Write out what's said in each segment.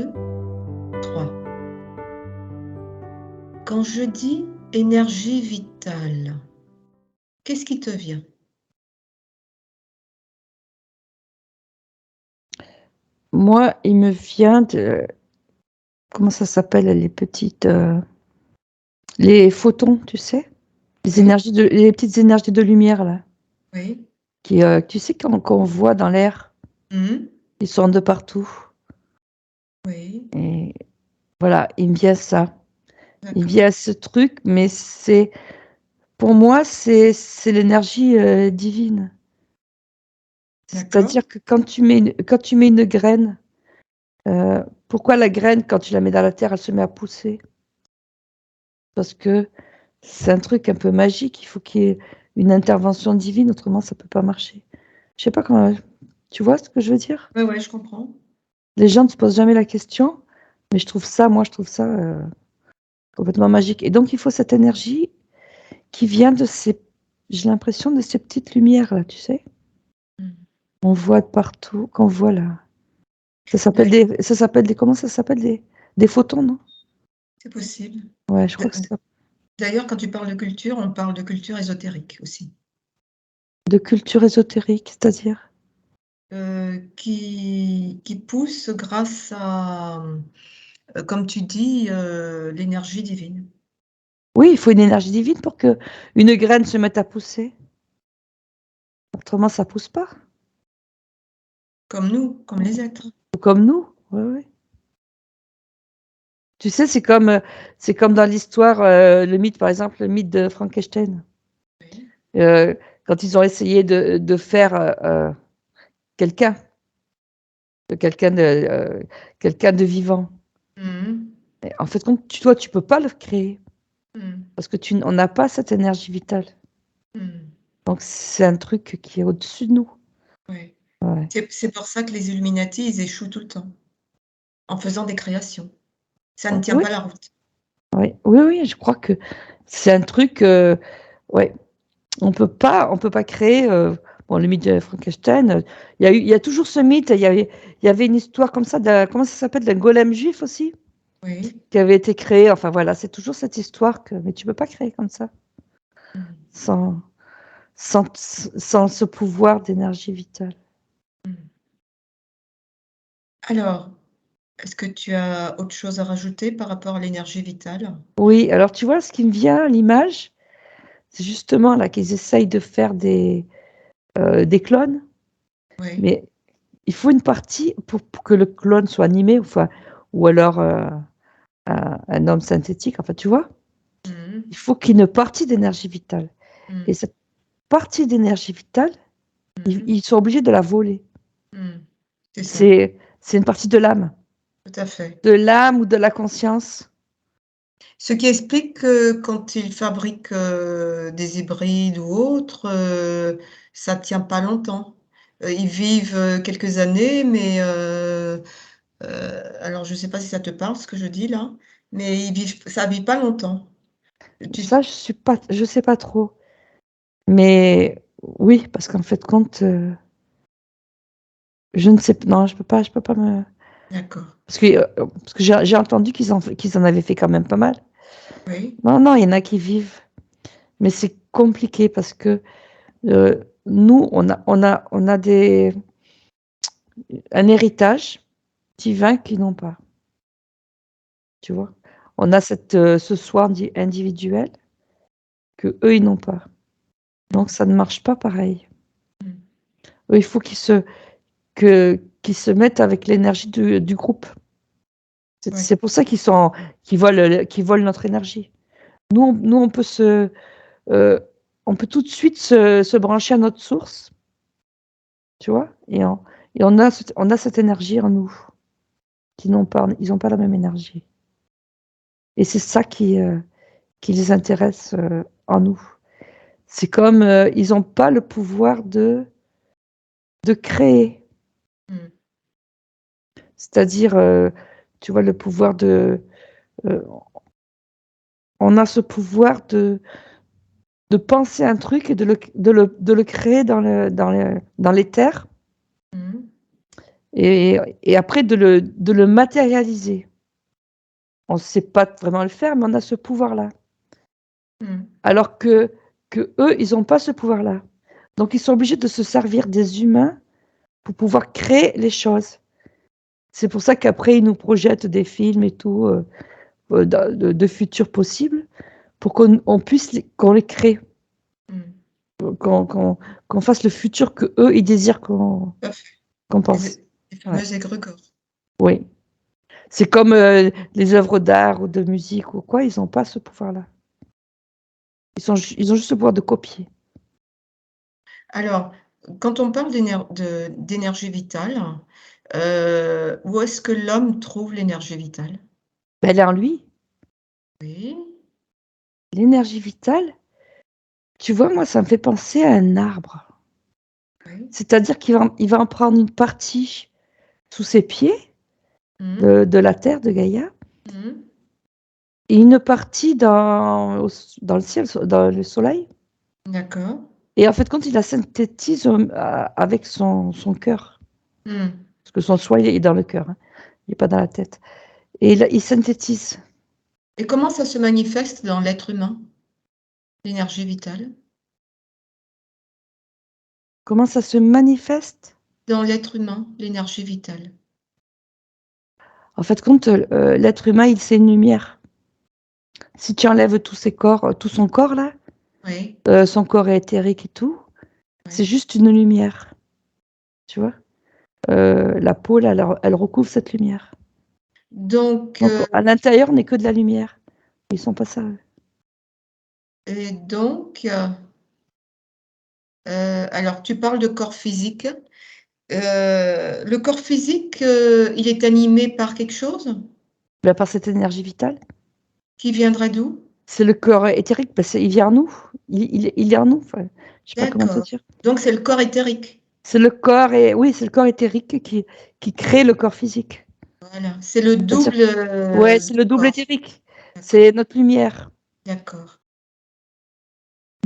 2, 3. Quand je dis énergie vitale, qu'est-ce qui te vient? Moi, il me vient de... Comment ça s'appelle, les petites... les photons, tu sais? Oui, Les petites énergies de lumière, là. oui. Tu sais, qu'on voit dans l'air, Mmh. ils sont de partout. Oui, Et voilà, il me vient ça. Il me d'accord, vient ce truc, mais pour moi, c'est l'énergie divine. d'accord, C'est-à-dire que quand tu mets une graine, pourquoi la graine, quand tu la mets dans la terre, elle se met à pousser? Parce que c'est un truc un peu magique. Il faut qu'il y ait une intervention divine, autrement ça peut pas marcher. Je sais pas comment. Tu vois ce que je veux dire? ouais, ouais, je comprends. Les gens ne se posent jamais la question, mais moi, je trouve ça complètement magique. Et donc, il faut cette énergie qui vient de j'ai l'impression de ces petites lumières là, tu sais, Mmh. on voit de partout, qu'on voit là. D'ac Comment ça s'appelle des photons, non? C'est possible. Ouais, je D crois que c'est ça. d'ailleurs, quand tu parles de culture, on parle de culture ésotérique aussi, De culture ésotérique, c'est-à-dire. qui pousse grâce à, comme tu dis, l'énergie divine. Oui, il faut une énergie divine pour que une graine se mette à pousser. Autrement, ça pousse pas. Comme nous, comme les êtres. Comme nous. Ouais, ouais. Tu sais, c'est comme dans l'histoire, le mythe, par exemple, le mythe de Frankenstein. Oui. Euh, Quand ils ont essayé de faire quelqu'un, quelqu'un de, quelqu'un de vivant. Mmh. Et en fait, toi, tu peux pas le créer Mmh. parce que on n'a pas cette énergie vitale. Mmh. Donc, c'est un truc qui est au-dessus de nous. Ouais. Ouais. C'est pour ça que les Illuminati, ils échouent tout le temps, en faisant des créations. Ça ne tient Oui, pas la route. oui, oui, oui, je crois que c'est un truc. Ouais, on peut pas créer. Bon, le mythe de Frankenstein. Il y a toujours ce mythe. Il y avait une histoire comme ça. Comment ça s'appelle, d'un golem juif aussi, Oui. qui avait été créé. Enfin voilà, c'est toujours cette histoire mais tu peux pas créer comme ça Mmh. sans, sans ce pouvoir d'énergie vitale. Mmh. Alors, est-ce que tu as autre chose à rajouter par rapport à l'énergie vitale? Oui, alors tu vois, ce qui me vient à l'image, c'est justement là qu'ils essayent de faire des clones, Oui. mais il faut une partie pour que le clone soit animé, enfin, ou alors un homme synthétique, enfin, tu vois, Mmh mh. il faut qu'il y ait une partie d'énergie vitale. Mmh. Et cette partie d'énergie vitale, Mmh mh. ils sont obligés de la voler. Mmh. C'est ça, C'est une partie tout à fait. de l'âme ou de la conscience. Ce qui explique que quand ils fabriquent, des hybrides ou autres, ça tient pas longtemps. Ils vivent, quelques années, mais alors je sais pas si ça te parle ce que je dis là, mais ça vit pas longtemps. Tu Ça, je sais pas trop. Mais oui, parce qu'en fait, compte, je ne sais pas, non, je peux pas me. D'accord, Parce que j'ai entendu qu'ils en avaient fait quand même pas mal. oui. Non, non, il y en a qui vivent. Mais c'est compliqué parce que nous, on a un héritage divin qu'ils n'ont pas. Tu vois? On a ce soi individuel que eux ils n'ont pas. Mmh. Donc ça ne marche pas pareil. Mmh. Eux, il faut qu'ils se mettent avec l'énergie du groupe. Ouais. C'est pour ça qu'ils volent notre énergie. Nous, heu, on peut tout de suite se brancher à notre source, tu vois? Et on a cette énergie en nous, ils n'ont pas la même énergie. Et c'est ça qui les intéresse, en nous. C'est comme, ils n'ont pas le pouvoir de créer. Mmh. C'est-à-dire, tu vois, le pouvoir heu, on a ce pouvoir de penser un truc et de le créer dans l'éther. Mmh mh. et après de le matérialiser. On ne sait pas vraiment le faire, mais on a ce pouvoir-là. Mmh. Alors que eux, ils n'ont pas ce pouvoir-là. Donc ils sont obligés de se servir des humains pour pouvoir créer les choses. C'est pour ça qu'après, ils nous projettent des films et tout, de futurs possibles, pour qu'on puisse qu'on les crée, Mmh. qu'on fasse le futur que eux ils désirent Tout à fait. qu'on Les pense. é les Ouais, fameux égrégores. oui. C'est comme les œuvres d'art ou de musique ou quoi, ils n'ont pas ce pouvoir-là. Ils ont juste le pouvoir de copier. Alors, quand on parle d'énergie vitale, où est-ce que l'homme trouve l'énergie vitale? Ben, elle est en lui. Oui, L'énergie vitale, tu vois, moi, ça me fait penser à un arbre. oui. C'est-à-dire il va en prendre une partie sous ses pieds, Mmh. de la terre, de Gaïa, Mmh. et une partie dans le ciel, dans le soleil. D'accord. Et en fait, quand il la synthétise avec son cœur, Mmh. parce que son soi, il est dans le cœur, hein, il n'est pas dans la tête. Et il synthétise. Et comment ça se manifeste dans l'être humain, l'énergie vitale? Comment ça se manifeste? Dans l'être humain, l'énergie vitale. En fait, quand l'être humain, c'est une lumière. Si tu enlèves tous ses corps, tout son corps là, Oui, son corps est éthérique et tout, c'est oui. juste une lumière, tu vois? La peau là, elle recouvre cette lumière. Donc, Donc à l'intérieur, n'est que de la lumière. Ils sont pas ça, eux. et donc, alors tu parles de corps physique. Le corps physique, il est animé par quelque chose? Bah, par cette énergie vitale, Qui viendrait d'où? c'est le corps éthérique, parce qu'il vient en nous. Il est en nous, enfin, je sais pas comment te D'accord. dire. Donc c'est le corps éthérique. C'est le corps et oui, c'est le corps éthérique qui crée le corps physique. Voilà, c'est le C'est-à-dire double, ouais, c'est du le double corps. éthérique. D'accord, C'est notre lumière. d'accord.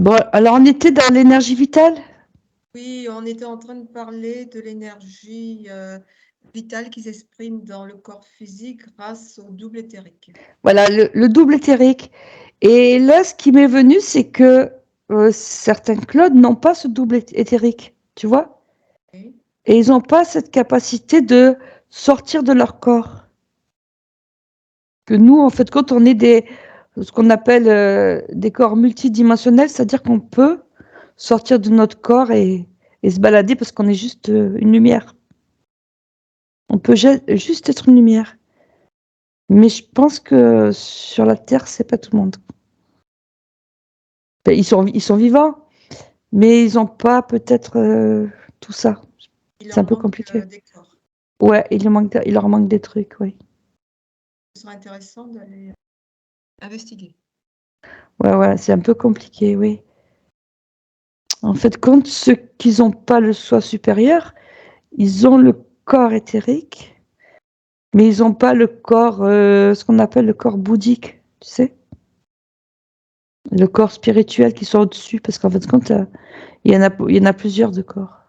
Bon, alors on était dans l'énergie vitale? Oui, on était en train de parler de l'énergie, vitale qui s'exprime dans le corps physique grâce au double éthérique. Voilà, le double éthérique. Et là, ce qui m'est venu, c'est que certains clones n'ont pas ce double éthérique, tu vois? Oui, Et ils n'ont pas cette capacité de sortir de leur corps. Que nous, en fait, quand on est ce qu'on appelle des corps multidimensionnels, c'est-à-dire qu'on peut sortir de notre corps et se balader parce qu'on est juste une lumière. On peut juste être une lumière. Mais je pense que sur la Terre, c'est pas tout le monde. Ben, ils sont vivants, mais ils n'ont pas peut-être tout ça. il C'est leur un peu manque, compliqué. des corps. Ouais, il leur manque des trucs, oui. Ce serait intéressant d'aller investiguer. Ouais, ouais, c'est un peu compliqué, oui. En fait, quand ceux qui n'ont pas le soi supérieur, ils ont le corps éthérique, mais ils n'ont pas le corps, ce qu'on appelle le corps bouddhique, tu sais? Le corps spirituel qui sont au-dessus, parce qu'en fait, quand il y en a plusieurs de corps.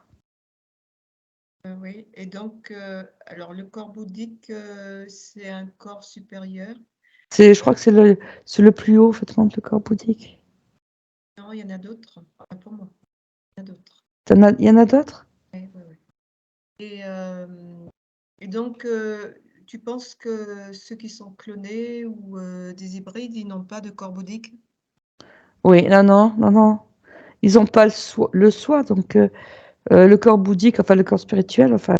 Oui et donc, alors le corps bouddhique, c'est un corps supérieur? Je crois que c'est le plus haut, en fait, le corps bouddhique. Non, il y en a d'autres? Pas pour moi, il y en a d'autres. Il y en a d'autres? Oui, oui, oui et donc, tu penses que ceux qui sont clonés ou, des hybrides, ils n'ont pas de corps bouddhique? Oui, non, non, non, non. Ils n'ont pas le soi, donc le corps bouddhique, enfin le corps spirituel, enfin,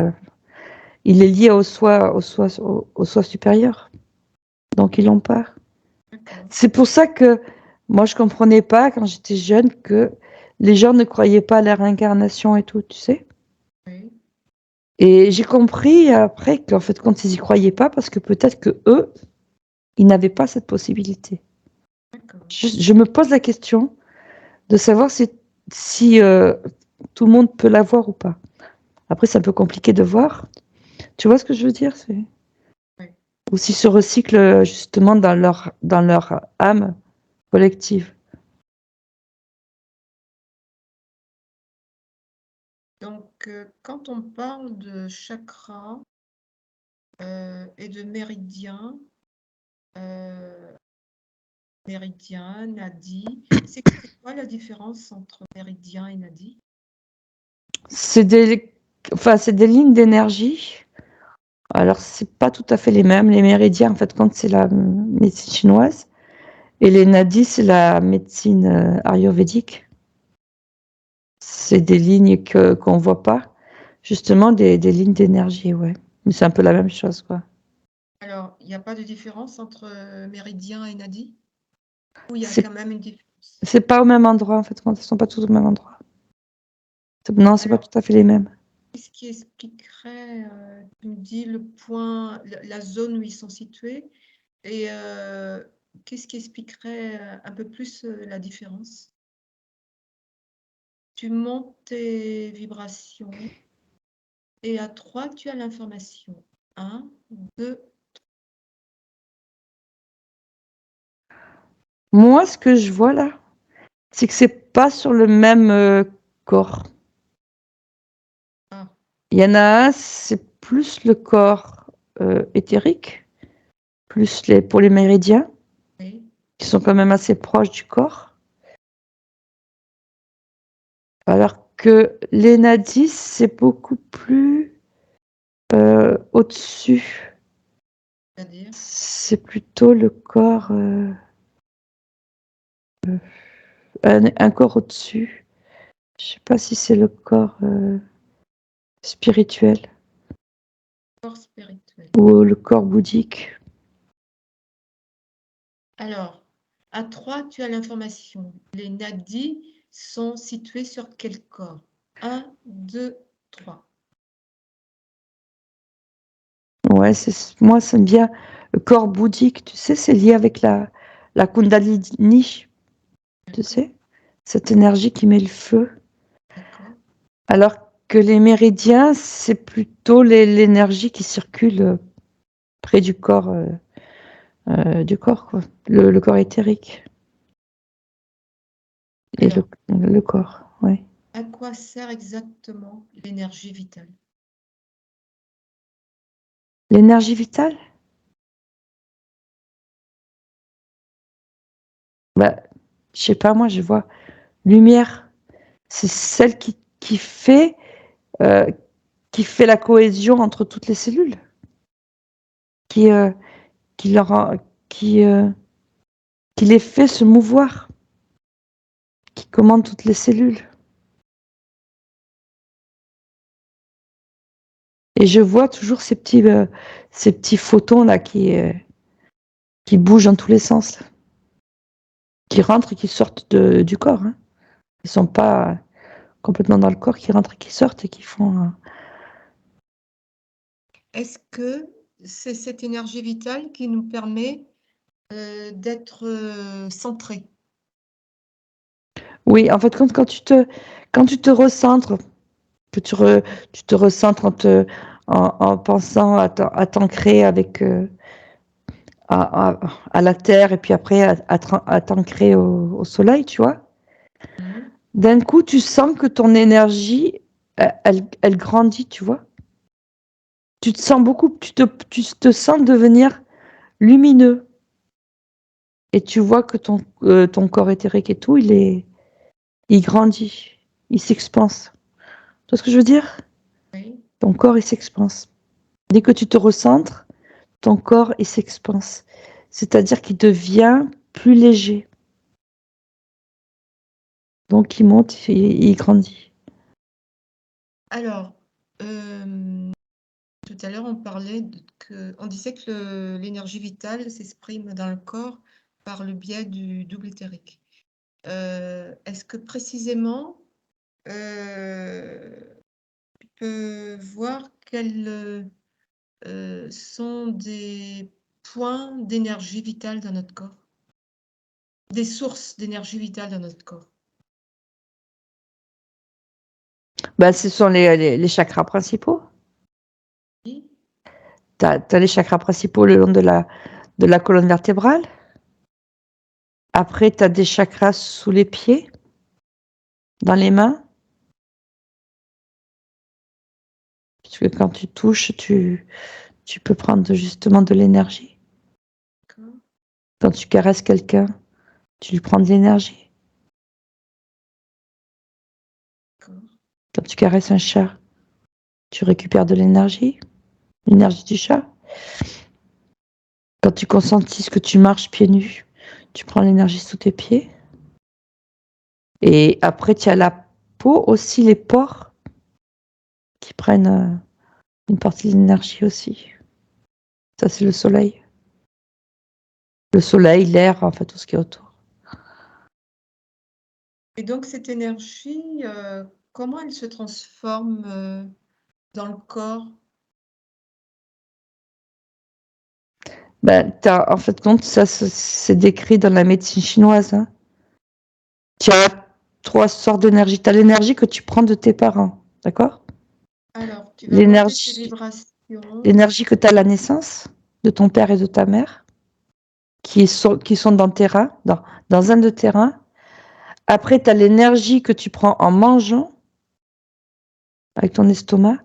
il est lié au soi supérieur. Donc ils l'ont pas. D'accord, C'est pour ça que moi je comprenais pas quand j'étais jeune que les gens ne croyaient pas à la réincarnation et tout, tu sais. oui, Et j'ai compris après qu'en fait quand ils y croyaient pas, parce que peut-être que eux, ils n'avaient pas cette possibilité. d'accord. Je me pose la question de savoir si tout le monde peut l'avoir ou pas. Après, c'est un peu compliqué de voir. Tu vois ce que je veux dire? Oui. Ou s'ils se recyclent justement dans leur âme collective. Donc, que quand on parle de chakras, et de méridiens, heu, méridien, nadi, c'est quoi la différence entre méridien et nadi? C'est des, enfin, c'est des lignes d'énergie. Alors, c'est pas tout à fait les mêmes. Les méridiens, en fait, quand c'est la médecine chinoise, et les nadis, c'est la médecine ayurvédique. C'est des lignes qu'on voit pas. Justement, des lignes d'énergie, ouais. Mais c'est un peu la même chose, quoi. Alors, il y a pas de différence entre, méridien et nadi? Ou il y a C'est quand même une différence? c'est pas au même endroit, en fait, quand ils sont pas tous au même endroit. Non, c'est pas Alors, tout à fait les mêmes. qu'est-ce qui expliquerait, tu me dis le point, la zone où ils sont situés et qu'est-ce qui expliquerait, un peu plus, la différence? Tu montes tes vibrations et à 3 tu as l'information. 1, 2. Moi, ce que je vois là, c'est que c'est pas sur le même corps. Ah, Il y en a un, c'est plus le corps éthérique, plus pour les méridiens, oui, qui sont quand même assez proches du corps. Alors que les nadis, c'est beaucoup plus au-dessus. c'est-à-dire? C'est plutôt le corps, un corps au-dessus. Je sais pas si c'est le corps spirituel Corps spirituel. ou le corps bouddhique. Alors, à 3 tu as l'information. Les nadis sont situés sur quel corps? 1, 2, 3. Ouais, moi, c'est bien le corps bouddhique. Tu sais, c'est lié avec la Kundalini, tu D'accord, sais, cette énergie qui met le feu. d'accord. Alors que les méridiens, c'est plutôt l'énergie qui circule près du corps, quoi. Le corps éthérique et Alors, le corps, ouais. à quoi sert exactement l'énergie vitale? L'énergie vitale? Bah, je sais pas, moi, je vois lumière. C'est celle euh, qui fait la cohésion entre toutes les cellules, qui, euh, qui, leur, qui, qui les fait se mouvoir, qui commande toutes les cellules. Et je vois toujours ces petits photons là qui bougent dans tous les sens, là, qui rentrent et qui sortent du corps. Hein. Ils sont pas complètement dans le corps, qui rentrent et qui sortent et qui font. Est-ce que c'est cette énergie vitale qui nous permet, d'être, centrés? Oui, en fait, quand tu te recentres, que tu te recentres en pensant à t'ancrer avec à la terre et puis après à t'ancrer au soleil, tu vois. Mmh. D'un coup, tu sens que ton énergie, elle grandit, tu vois. Tu te sens beaucoup, tu te sens devenir lumineux. Et tu vois que ton corps éthérique et tout, il grandit, il s'expanse. Tu vois ce que je veux dire? Oui. Ton corps, il s'expanse. Dès que tu te recentres, ton corps, il s'expanse. C'est-à-dire qu'il devient plus léger. Donc, il monte, il grandit. Alors, tout à l'heure, on disait que l'énergie vitale s'exprime dans le corps par le biais du double éthérique. Est-ce que précisément, tu peux voir quels, sont des points d'énergie vitale dans notre corps? Des sources d'énergie vitale dans notre corps? Bah, ce sont les chakras principaux. Oui, Tu as les chakras principaux le long de la colonne vertébrale. Après, tu as des chakras sous les pieds, dans les mains. puisque quand tu touches, tu peux prendre justement de l'énergie. D'accord. Quand tu caresses quelqu'un, tu lui prends de l'énergie. D'accord. Quand tu caresses un chat, tu récupères de l'énergie du chat. Quand tu consentis que tu marches pieds nus, tu prends l'énergie sous tes pieds. Et après, tu as la peau aussi, les pores, qui prennent une partie de l'énergie aussi. Ça, c'est le soleil. Le soleil, l'air, enfin, tout ce qui est autour. Et donc cette énergie, comment elle se transforme, dans le corps? Ben, en fait, compte, ça, c'est décrit dans la médecine chinoise. Hein. Tu as 3 sortes d'énergie. Tu as l'énergie que tu prends de tes parents, d'accord? Alors, tu vas monter tes L'énergie vibrations. que tu as à la naissance, de ton père et de ta mère, qui sont dans tes reins, dans un de tes reins. Après, tu as l'énergie que tu prends en mangeant, avec ton estomac,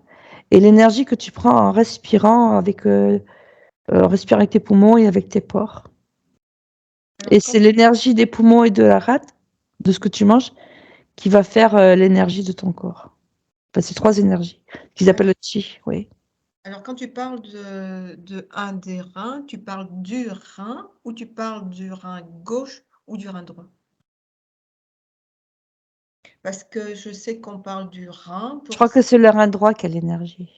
et l'énergie que tu prends en respirant respirant avec tes poumons et avec tes pores. Et Alors c'est quand l'énergie des poumons et de la rate, de ce que tu manges, qui va faire l'énergie de ton corps. Enfin, c'est 3 énergies, qu'ils appellent alors le chi, oui. alors quand tu parles de un des reins, tu parles du rein ou tu parles du rein gauche ou du rein droit? Parce que je sais qu'on parle du rein Je pour crois que s c'est le rein droit qui a l'énergie,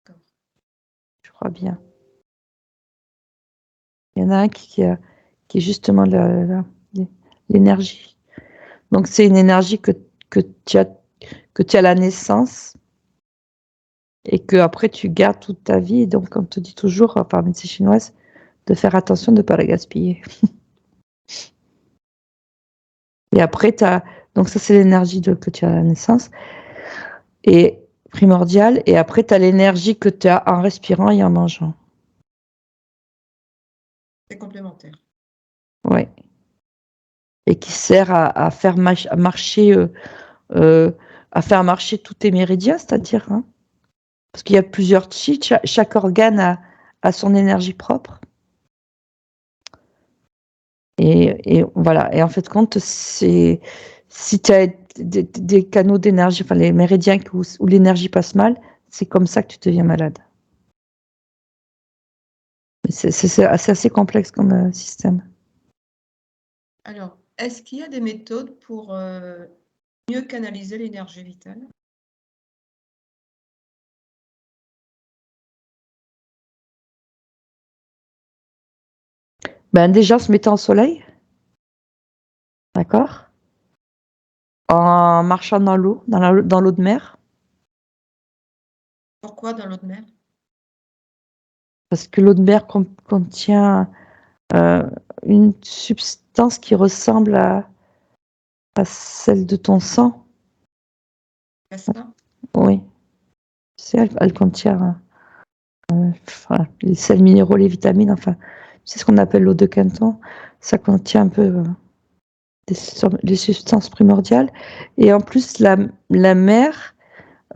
d'accord. je crois bien. Il y en a un qui est justement l'énergie. Donc c'est une énergie que tu as à la naissance et qu'après tu gardes toute ta vie. Donc on te dit toujours, par médecine chinoise, de faire attention de ne pas la gaspiller. Et après, donc ça c'est l'énergie que tu as à la naissance, et primordiale. Et après, tu as l'énergie que tu as en respirant et en mangeant. C'est complémentaire. Ouais. Et qui sert à faire marcher, euh, à faire marcher tous tes méridiens, c'est-à-dire, hein, parce qu'il y a plusieurs chi, chaque organe a son énergie propre. Et voilà. Et en fait, compte, si tu as des canaux d'énergie, enfin les méridiens où l'énergie passe mal, c'est comme ça que tu deviens malade. C'est assez complexe comme système. Alors, est-ce qu'il y a des méthodes pour, mieux canaliser l'énergie vitale? Ben déjà, en se mettant au soleil, d'accord? En marchant dans l'eau, dans l'eau de mer, Pourquoi dans l'eau de mer? parce que l'eau de mer contient euh, une substance qui ressemble à celle de ton sang. N'est-ce pas? Oui, tu sais, elle contient enfin, les sels minéraux, les vitamines, enfin, c'est ce qu'on appelle l'eau de Canton. Ça contient un peu des substances primordiales. Et en plus, la mer,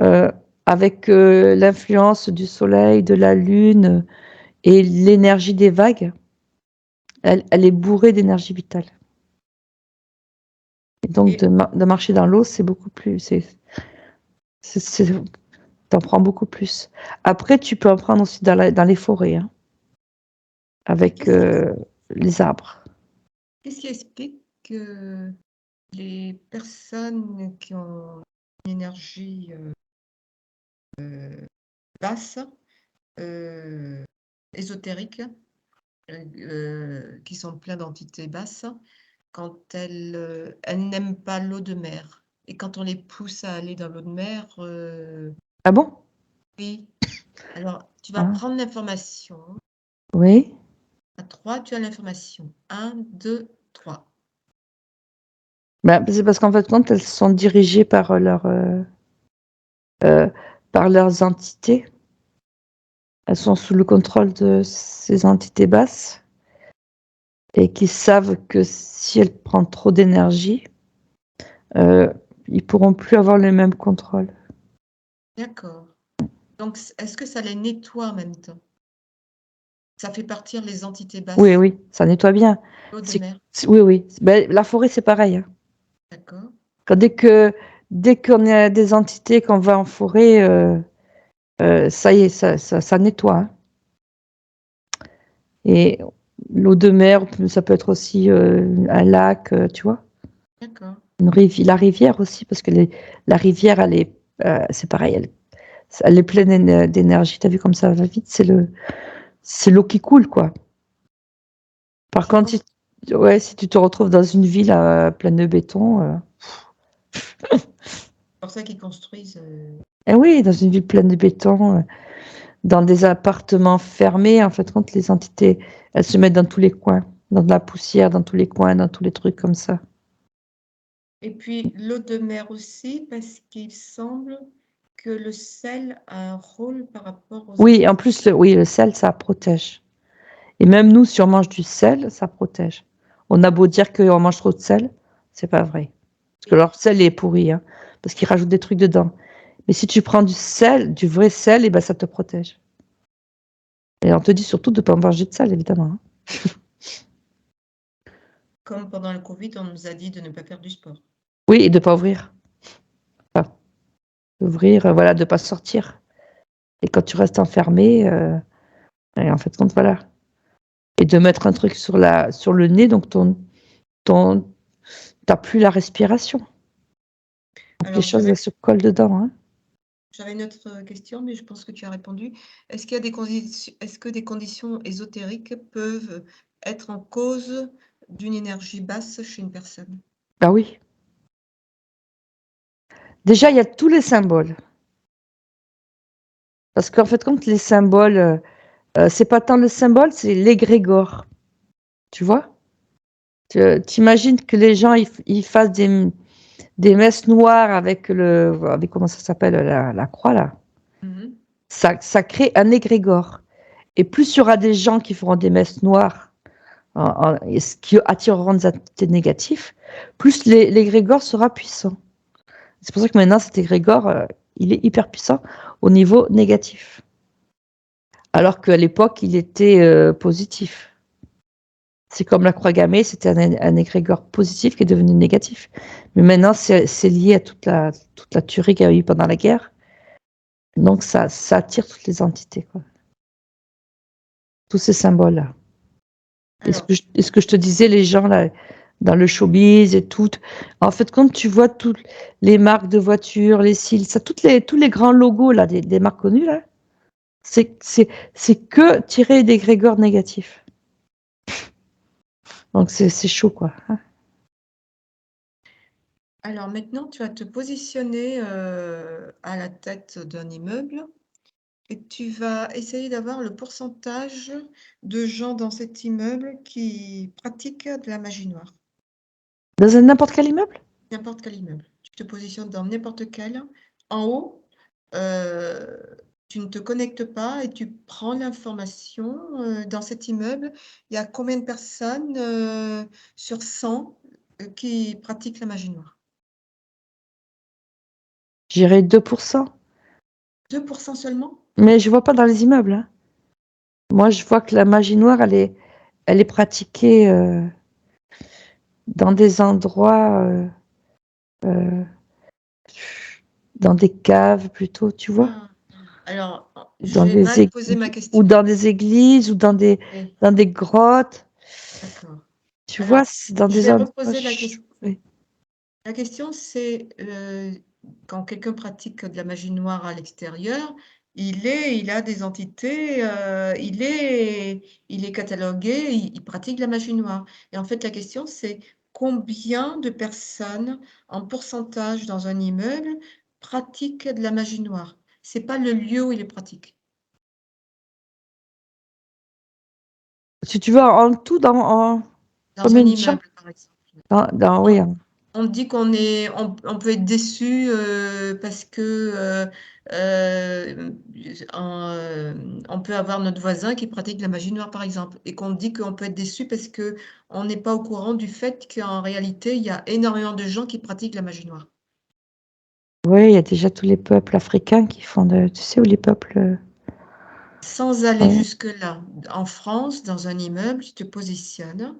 euh, avec l'influence du soleil, de la lune et l'énergie des vagues, elle est bourrée d'énergie vitale. Et donc, Et de marcher dans l'eau, c'est beaucoup plus. T'en prends beaucoup plus. Après, tu peux en prendre aussi dans les forêts, hein, et avec les arbres. qu'est-ce qui explique que les personnes qui ont une énergie, basse, heu, ésotérique, qui sont pleins d'entités basses, quand elles n'aiment pas l'eau de mer et quand on les pousse à aller dans l'eau de mer, Ah bon? oui, alors tu vas Ah, prendre l'information. oui. À 3, tu as l'information. 1, 2, 3. Ben, c'est parce qu'en fait, quand elles sont dirigées euh, par leurs entités, elles sont sous le contrôle de ces entités basses et qui savent que si elles prennent trop d'énergie, euh, ils pourront plus avoir le même contrôle. D'accord. Donc est-ce que ça les nettoie en même temps? Ça fait partir les entités Oui, basses, oui, ça nettoie bien. l'eau de C'est mer, oui, oui. Ben, la forêt, c'est pareil, hein. d'accord. Quand dès qu'on a des entités, qu'on va en forêt, ça y est, ça nettoie, hein. Et l'eau de mer, ça peut être aussi, un lac, tu vois? D'accord. La rivière aussi, parce que la rivière, c'est pareil, elle est pleine d'énergie. T'as vu comme ça va vite? C'est l'eau qui coule, quoi. Par Je contre, pense ouais, si tu te retrouves dans une ville pleine de béton, c'est pour ça qu'ils construisent, eh oui, dans une ville pleine de béton, dans des appartements fermés, en fait, compte, les entités, elles se mettent dans tous les coins, dans de la poussière, dans tous les coins, dans tous les trucs comme ça. et puis l'eau de mer aussi parce qu'il semble que le sel a un rôle par rapport aux Oui, en entités. plus, oui, le sel, ça protège. Et même nous, si on mange du sel, ça protège. On a beau dire qu'on mange trop de sel, c'est pas vrai. Parce que leur sel est pourri, hein, parce qu'ils rajoutent des trucs dedans. Mais si tu prends du sel, du vrai sel, et ben ça te protège. Et on te dit surtout de ne pas manger de sel, évidemment, hein. Comme pendant le Covid, on nous a dit de ne pas faire du sport. Oui, et de pas ouvrir. Enfin, d'ouvrir, voilà, de pas sortir. Et quand tu restes enfermé, et en fait, compte, voilà. Et de mettre un truc sur le nez, donc t'as plus la respiration. Donc les Alors choses, elles se collent dedans, hein. j'avais une autre, question, mais je pense que tu as répondu. Est-ce que des conditions ésotériques peuvent être en cause d'une énergie basse chez une personne? Bah oui. Déjà, il y a tous les symboles. Parce qu'en fait, compte, les symboles, c'est pas tant le symbole, c'est l'égrégore. Tu vois? T'imagines que les gens, ils fassent des messes noires avec comment ça s'appelle, la croix, là. Mmh. Ça crée un égrégore. Et plus il y aura des gens qui feront des messes noires, et ce qui attireront des entités négatifs, plus l'égrégore sera puissant. C'est pour ça que maintenant, cet égrégore, il est hyper puissant au niveau négatif. Alors qu'à l'époque, il était positif. C'est comme la croix gammée, c'était un égrégore positif qui est devenu négatif. Mais maintenant, c'est lié à toute la tuerie qu'il y a eu pendant la guerre. Donc, ça attire toutes les entités, quoi. Tous ces symboles-là. Et Alors ce que je te disais, les gens là, dans le showbiz et tout, en fait, quand tu vois toutes les marques de voitures, les cils, ça, tous les grands logos là, des marques connues là, c'est que tirer des grégores négatifs. Donc c'est chaud, quoi, hein. alors maintenant, tu vas te positionner, à la tête d'un immeuble et tu vas essayer d'avoir le pourcentage de gens dans cet immeuble qui pratiquent de la magie noire. Dans n'importe quel immeuble? N'importe quel immeuble. Tu te positionnes dans n'importe quel. En haut, tu ne te connectes pas et tu prends l'information, dans cet immeuble, il y a combien de personnes, sur 100, qui pratiquent la magie noire? J'irais 2%. 2% seulement? Mais je vois pas dans les immeubles, hein. Moi, je vois que la magie noire, elle est pratiquée dans des endroits, euh, dans des caves plutôt, tu vois? Ah! Alors, Dans j'ai des mal ég posé ma ou question. dans des églises ou Oui, dans des grottes. d'accord. Tu vois? Alors, C'est dans je des vais endroits reposer la question. oui. La question, c'est, quand quelqu'un pratique de la magie noire à l'extérieur, il a des entités, il est catalogué, il pratique la magie noire et en fait, la question, c'est combien de personnes, en pourcentage dans un immeuble, pratiquent de la magie noire? C'est pas le lieu où il les pratique. Si tu veux, en tout, en Dans combien un de gens? immeuble, par exemple. Oui, On dit on peut être déçu, parce que, on peut avoir notre voisin qui pratique la magie noire, par exemple et qu'on dit qu'on peut être déçu parce qu'on n'est pas au courant du fait qu'en réalité, il y a énormément de gens qui pratiquent la magie noire. Oui, il y a déjà tous les peuples africains qui font tu sais, ou les peuples. Sans aller Ouais. jusque-là, en France, dans un immeuble, tu te positionnes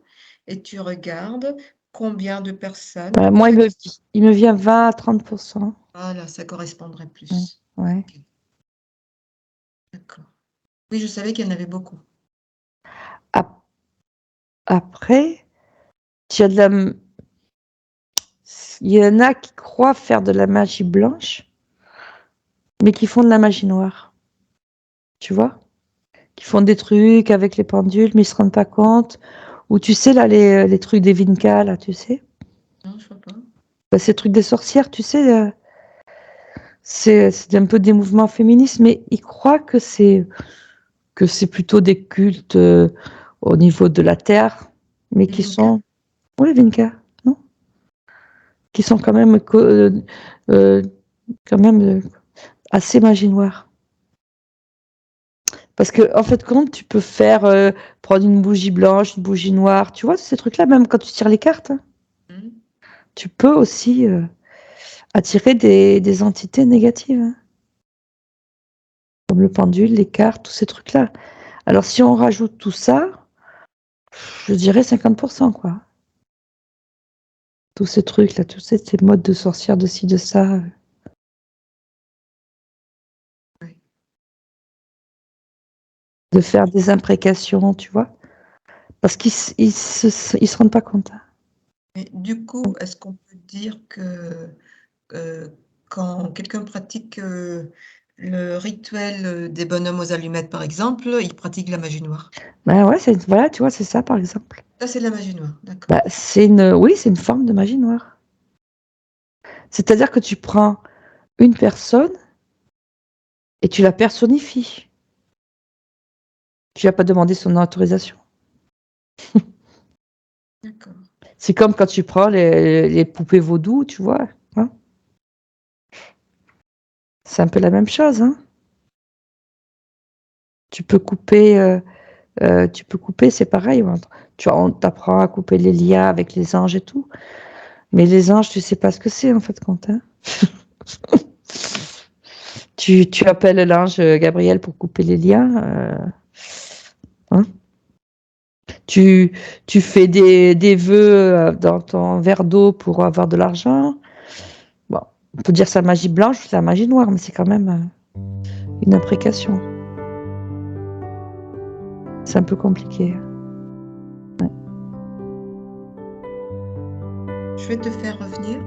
et tu regardes combien de personnes Moi, près de il me vient 20 à 30%. voilà, ça correspondrait Ouais. plus. Ouais. OK, d'accord. Oui, je savais qu'il y en avait beaucoup. Ap- Après, tu as il y en a qui croient faire de la magie blanche, mais qui font de la magie noire. Tu vois? Qui font des trucs avec les pendules, mais ils se rendent pas compte. Ou tu sais, là, les trucs des Vinca, là, tu sais? Non, je vois pas. Bah, ces trucs des sorcières, tu sais, c'est un peu des mouvements féministes, mais ils croient que c'est plutôt des cultes au niveau de la terre, mais Les qui Vinca? sont, oui, Vinca, non? Qui sont quand même, euh, quand même assez magie noire. Parce que, en fait, quand tu peux faire, prendre une bougie blanche, une bougie noire, tu vois, ces trucs-là, même quand tu tires les cartes, hein, Mmh. tu peux aussi attirer des entités négatives, hein, comme le pendule, les cartes, tous ces trucs-là. Alors, si on rajoute tout ça, je dirais 50%, quoi. Tous ces trucs-là, tous ces modes de sorcière, de ci, de ça. Ouais. De faire des imprécations, tu vois? Parce ils se rendent pas compte, hein. Mais du coup, est-ce qu'on peut dire que, quand quelqu'un pratique, le rituel, des bonhommes aux allumettes, par exemple, il pratique la magie noire? Bah, ouais, voilà, tu vois, c'est ça, par exemple. Ça, c'est de la magie noire, d'accord. Bah, oui, c'est une forme de magie noire. C'est-à-dire que tu prends une personne et tu la personnifies. Tu lui as pas demandé son autorisation. D'accord. C'est comme quand tu prends les poupées vaudou, tu vois, hein? C'est un peu la même chose, hein? Tu peux couper, c'est pareil, ouais. On t'apprend à couper les liens avec les anges et tout. Mais les anges, tu sais pas ce que c'est, en fait, Quentin. Tu appelles l'ange Gabriel pour couper les liens, hein. Tu, tu fais des vœux dans ton verre d'eau pour avoir de l'argent. Bon, on peut dire c'est la magie blanche ou c'est la magie noire, mais c'est quand même une imprécation. C'est un peu compliqué. Ouais. Je vais te faire revenir.